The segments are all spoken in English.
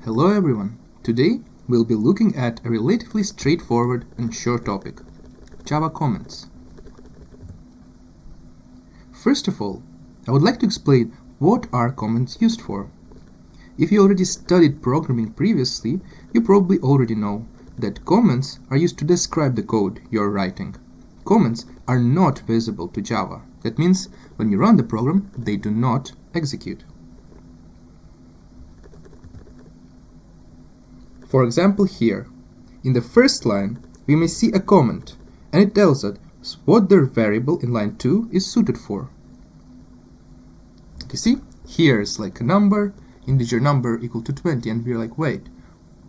Hello everyone! Today we'll be looking at a relatively straightforward and short topic, Java comments. First of all, I would like to explain what are comments used for. If you already studied programming previously, you probably already know that comments are used to describe the code you're writing. Comments are not visible to Java. That means when you run the program, they do not execute. For example, here, in the first line, we may see a comment, and it tells us what their variable in line 2 is suited for. You see, here is like a number, integer number equal to 20, and we're like, wait,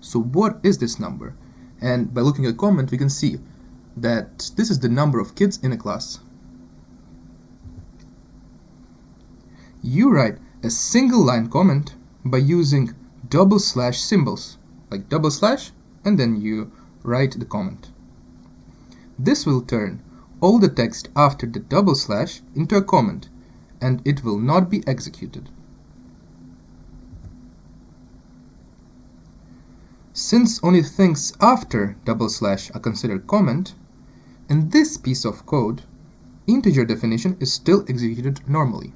so what is this number? And by looking at the comment, we can see that this is the number of kids in a class. You write a single line comment by using double slash symbols, like double slash, and then you write the comment. This will turn all the text after the double slash into a comment, and it will not be executed. Since only things after double slash are considered comment, in this piece of code, integer definition is still executed normally.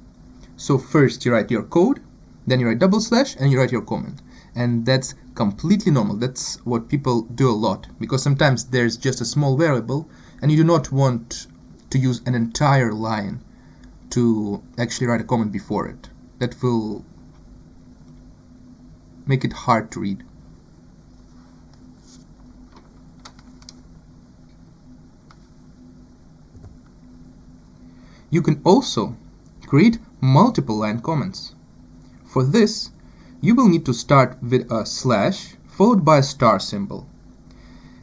So first you write your code, then you write double slash, and you write your comment. And that's completely normal. That's what people do a lot, because sometimes there's just a small variable and you do not want to use an entire line to actually write a comment before it. That will make it hard to read. You can also create multiple line comments. For this, you will need to start with a slash followed by a star symbol.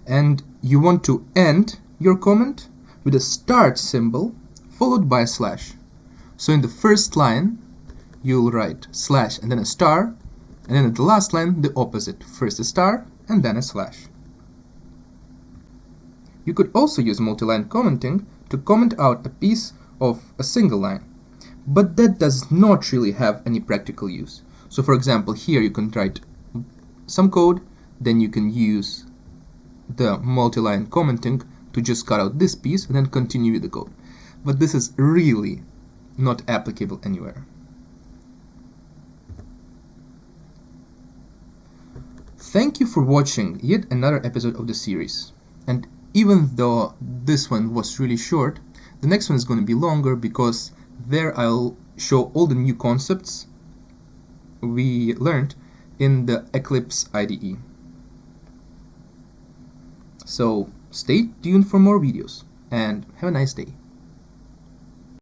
And you want to end your comment with a start symbol followed by a slash. So in the first line, you'll write slash and then a star, and then at the last line, the opposite. First a star and then a slash. You could also use multi-line commenting to comment out a piece of a single line, but that does not really have any practical use. So for example, here you can write some code, then you can use the multi-line commenting to just cut out this piece and then continue with the code. But this is really not applicable anywhere. Thank you for watching yet another episode of the series. And even though this one was really short, the next one is going to be longer because there I'll show all the new concepts we learned in the Eclipse IDE. So stay tuned for more videos and have a nice day.